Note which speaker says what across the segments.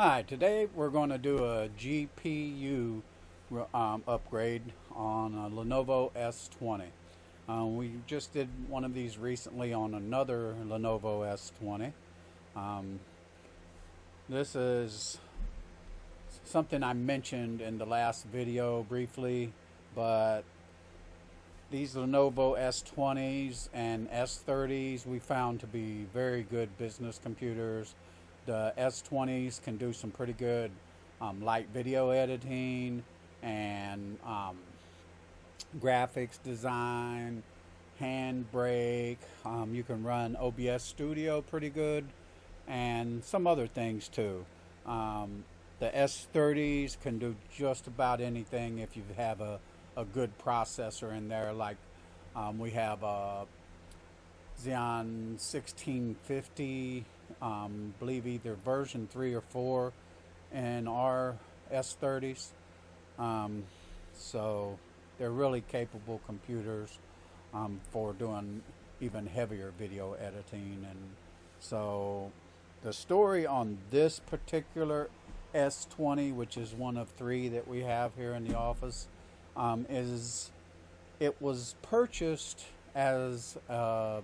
Speaker 1: Hi, today we're going to do a GPU upgrade on a Lenovo S20. We just did one of these recently on another Lenovo S20. Um, this is something I mentioned in the last video briefly, but these Lenovo S20s and S30s we found to be very good business computers. The S20s can do some pretty good light video editing and graphics design, handbrake. You can run OBS Studio pretty good and some other things too. The S30s can do just about anything if you have a good processor in there. Like we have a Xeon 1650, believe either version 3 or 4 in our S30s. So they're really capable computers for doing even heavier video editing. And so the story on this particular S20, which is one of 3 that we have here in the office, is it was purchased as a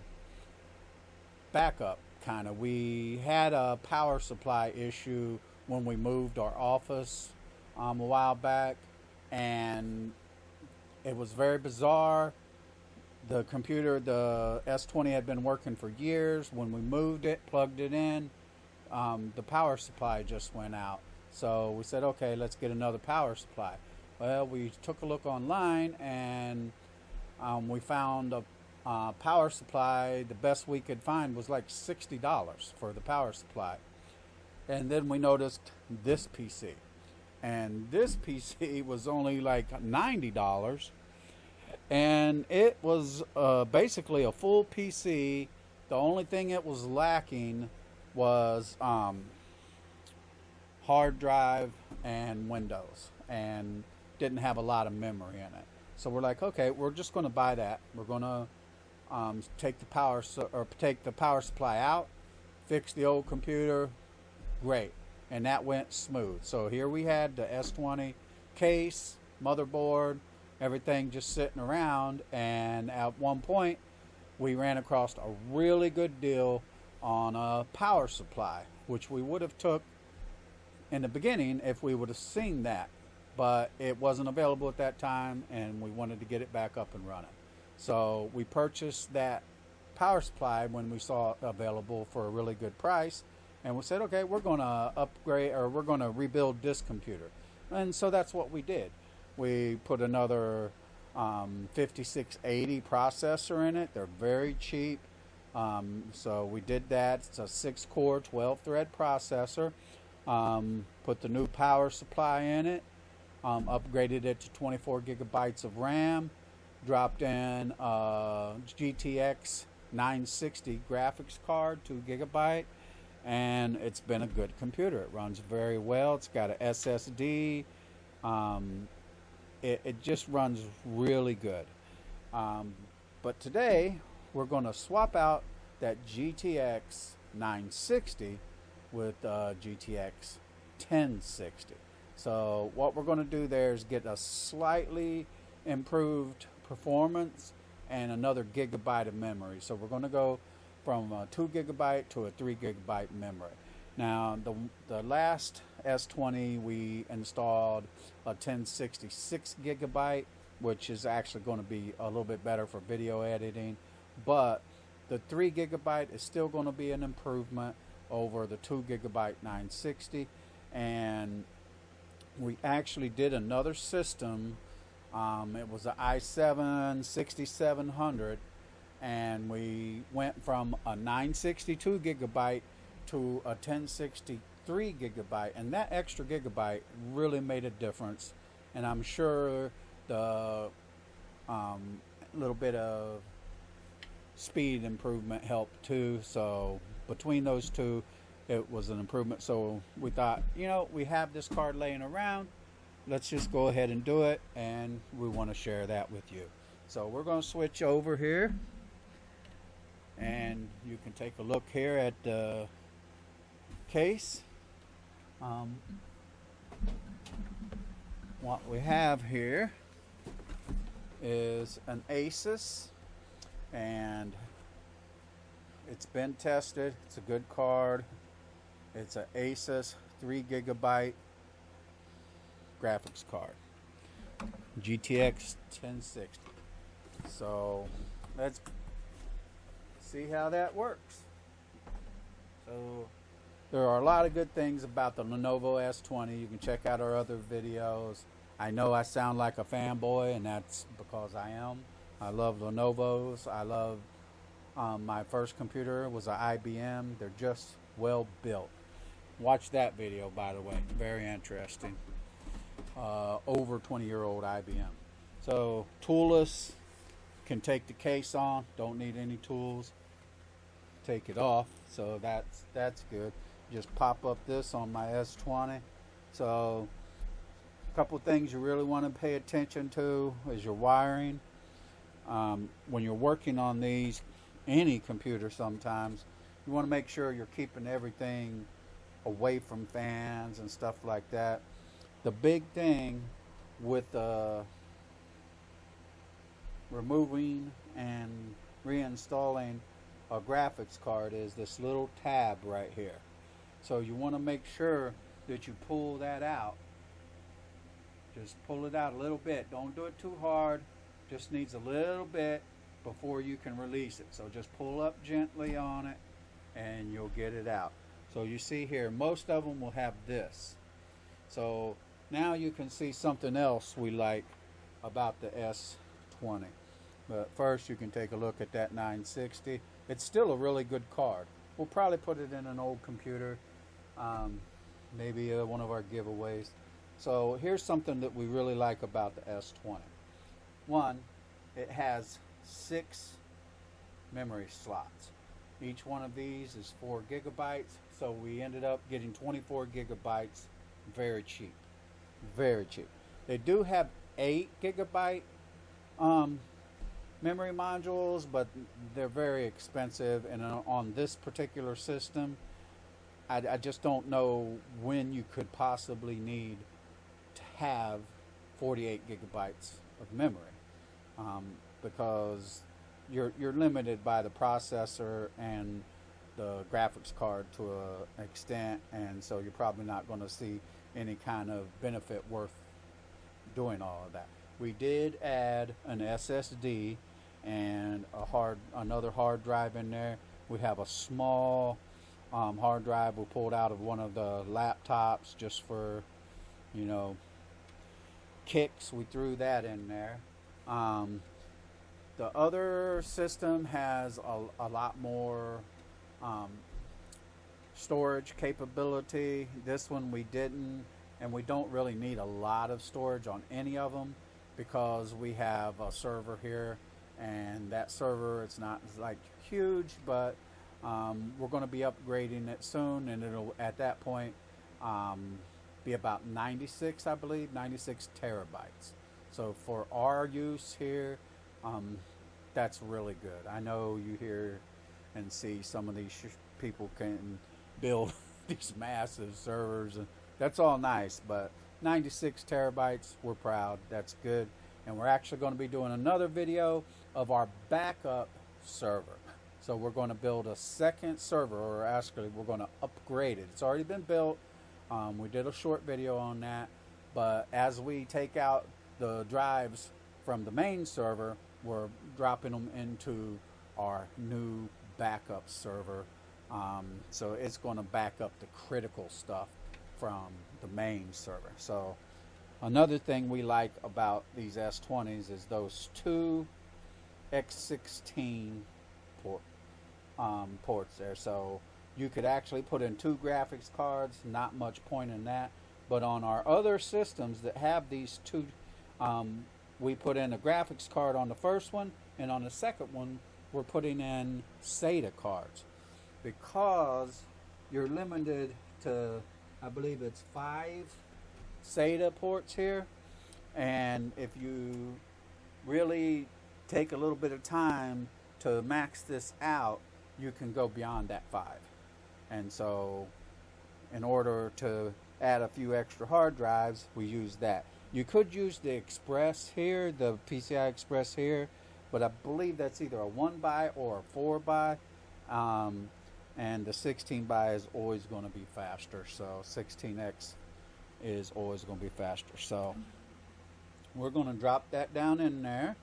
Speaker 1: backup kind of. We had a power supply issue when we moved our office a while back, and it was very bizarre. The computer, the S20, had been working for years. When we moved it, plugged it in, the power supply just went out. So we said, okay, let's get another power supply. Well, we took a look online and we found a power supply. The best we could find was like $60 for the power supply. And then we noticed this PC. And this PC was only like $90. And it was basically a full PC. The only thing it was lacking was hard drive and Windows, and didn't have a lot of memory in it. So we're like, okay, we're just going to buy that. We're going to take the power supply out, fix the old computer. Great. And that went smooth. So here we had the S20 case, motherboard, everything just sitting around, and at one point we ran across a really good deal on a power supply, which we would have took in the beginning if we would have seen that, but it wasn't available at that time, and we wanted to get it back up and running. So we purchased that power supply when we saw it available for a really good price, and we said, okay, we're going to upgrade, or we're going to rebuild this computer. And so that's what we did. We put another 5680 processor in it. They're very cheap. So we did that. It's a 6-core, 12-thread processor. Put the new power supply in it. Upgraded it to 24 gigabytes of RAM. Dropped in GTX 960 graphics card, 2 gigabyte. And it's been a good computer. It runs very well. It's got an SSD. It just runs really good. But today we're going to swap out that GTX 960 with GTX 1060. So what we're going to do there is get a slightly improved performance and another gigabyte of memory. So we're going to go from a 2 gigabyte to a 3 gigabyte memory. Now the last S20 we installed a 1066 gigabyte, which is actually going to be a little bit better for video editing, but the 3 gigabyte is still going to be an improvement over the 2 gigabyte 960. And we actually did another system. It was an i7 6700, and we went from a 962 gigabyte to a 1063 gigabyte, and that extra gigabyte really made a difference. And I'm sure the little bit of speed improvement helped too. So between those two, it was an improvement. So we thought, we have this card laying around, let's just go ahead and do it, and we want to share that with you. So we're going to switch over here, and you can take a look here at the case. Um, what we have here is an Asus, and it's been tested. It's a good card. It's an Asus 3 gigabyte graphics card, GTX 1060. So let's see how that works. So there are a lot of good things about the Lenovo S20. You can check out our other videos. I know I sound like a fanboy, and that's because I am. I love Lenovo's. I love my first computer was an IBM. They're just well built. Watch that video, by the way. Very interesting. Over 20-year-old IBM. So toolless, can take the case on. Don't need any tools. Take it off. So that's good. Just pop up this on my S20. So a couple things you really want to pay attention to is your wiring. When you're working on these, any computer sometimes, you want to make sure you're keeping everything away from fans and stuff like that. The big thing with removing and reinstalling a graphics card is this little tab right here. So you want to make sure that you pull that out. Just pull it out a little bit. Don't do it too hard. Just needs a little bit before you can release it. So just pull up gently on it and you'll get it out. So you see here, most of them will have this. So now you can see something else we like about the S20. But first you can take a look at that 960. It's still a really good card. We'll probably put it in an old computer, maybe one of our giveaways. So here's something that we really like about the S20. One, it has 6 memory slots. Each one of these is 4 gigabytes, so we ended up getting 24 gigabytes very cheap. Very cheap. They do have 8 gigabyte memory modules, but they're very expensive, and on this particular system, I just don't know when you could possibly need to have 48 gigabytes of memory, because you're limited by the processor and the graphics card to an extent, and so you're probably not going to see any kind of benefit worth doing all of that. We did add an SSD and another hard drive in there. We have a small hard drive we pulled out of one of the laptops just for, kicks. We threw that in there. The other system has a lot more storage capability. This one we didn't, and we don't really need a lot of storage on any of them because we have a server here, and that server, it's not like huge, but we're going to be upgrading it soon, and it'll at that point be about 96, I believe, 96 terabytes. So for our use here, that's really good. I know you hear and see some of these people can build these massive servers, and that's all nice, but 96 terabytes, we're proud. That's good. And we're actually going to be doing another video of our backup server. So we're going to build a second server, or actually we're going to upgrade it. It's already been built. We did a short video on that, but as we take out the drives from the main server, we're dropping them into our new backup server. So it's going to back up the critical stuff from the main server. So another thing we like about these S20s is those 2 X16 ports there. So you could actually put in 2 graphics cards, not much point in that. But on our other systems that have these 2, we put in a graphics card on the first one, and on the second one we're putting in SATA cards, because you're limited to, I believe it's 5 SATA ports here, and if you really take a little bit of time to max this out, you can go beyond that 5. And so in order to add a few extra hard drives, we use that. You could use the Express here, the PCI Express here, but I believe that's either a 1 by or a 4 by. And the 16 by is always going to be faster. So 16X is always going to be faster. So we're going to drop that down in there,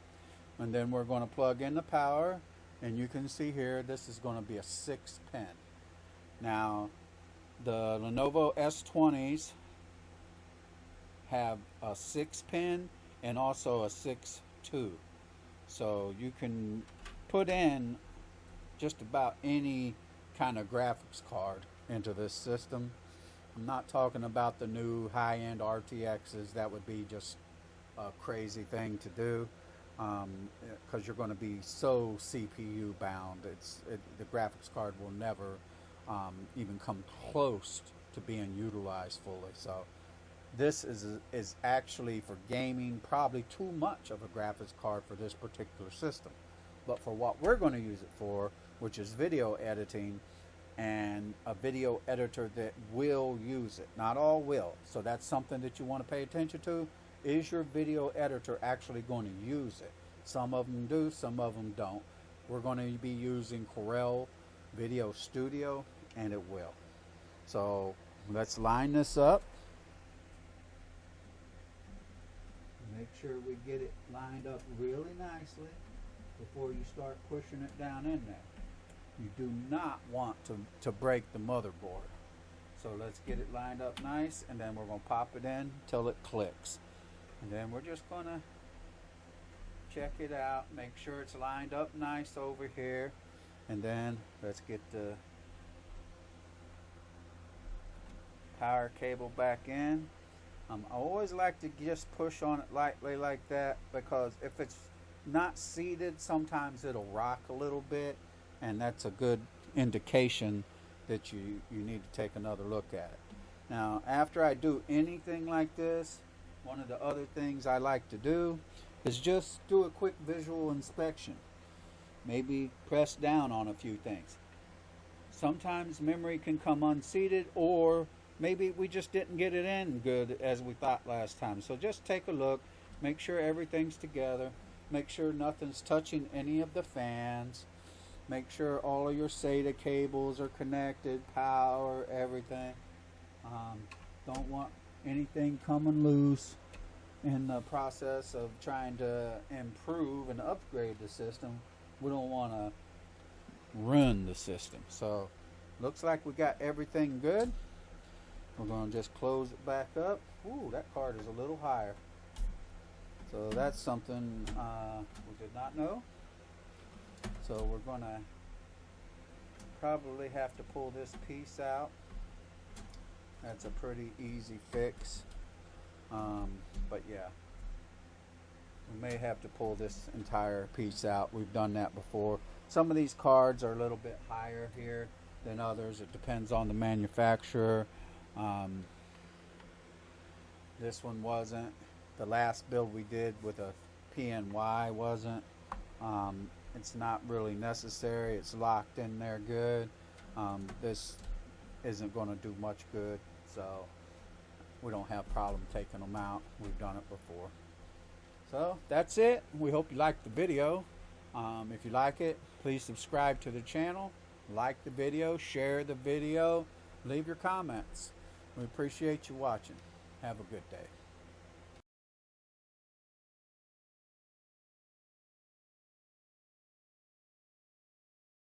Speaker 1: and then we're going to plug in the power. And you can see here, this is going to be a 6-pin. Now, the Lenovo S20s have a 6-pin and also a 6-2. So you can put in just about any kind of graphics card into this system. I'm not talking about the new high-end RTXs. That would be just a crazy thing to do, because you're going to be so CPU bound. The graphics card will never even come close to being utilized fully. So this is actually for gaming probably too much of a graphics card for this particular system. But for what we're going to use it for, which is video editing, and a video editor that will use it. Not all will. So that's something that you want to pay attention to. Is your video editor actually going to use it? Some of them do, some of them don't. We're going to be using Corel Video Studio, and it will. So let's line this up. Make sure we get it lined up really nicely before you start pushing it down in there. You do not want to break the motherboard. So let's get it lined up nice, and then we're going to pop it in till it clicks. And then we're just going to check it out, make sure it's lined up nice over here, and then let's get the power cable back in. I always like to just push on it lightly like that, because if it's not seated, sometimes it'll rock a little bit, and that's a good indication that you need to take another look at it. Now, after I do anything like this, one of the other things I like to do is just do a quick visual inspection. Maybe press down on a few things. Sometimes memory can come unseated, or maybe we just didn't get it in good as we thought last time. So just take a look, make sure everything's together, make sure nothing's touching any of the fans, make sure all of your SATA cables are connected, power, everything. Don't want anything coming loose in the process of trying to improve and upgrade the system. We don't want to ruin the system. So looks like we got everything good. We're going to just close it back up. Ooh, that card is a little higher. So that's something we did not know. So we're going to probably have to pull this piece out. That's a pretty easy fix. But yeah, we may have to pull this entire piece out. We've done that before. Some of these cards are a little bit higher here than others. It depends on the manufacturer. This one wasn't. The last build we did with a PNY wasn't. It's not really necessary. It's locked in there good. This isn't going to do much good, so we don't have problem taking them out. We've done it before. So that's it. We hope you liked the video. If you like it, please subscribe to the channel, like the video, share the video, leave your comments. We appreciate you watching. Have a good day.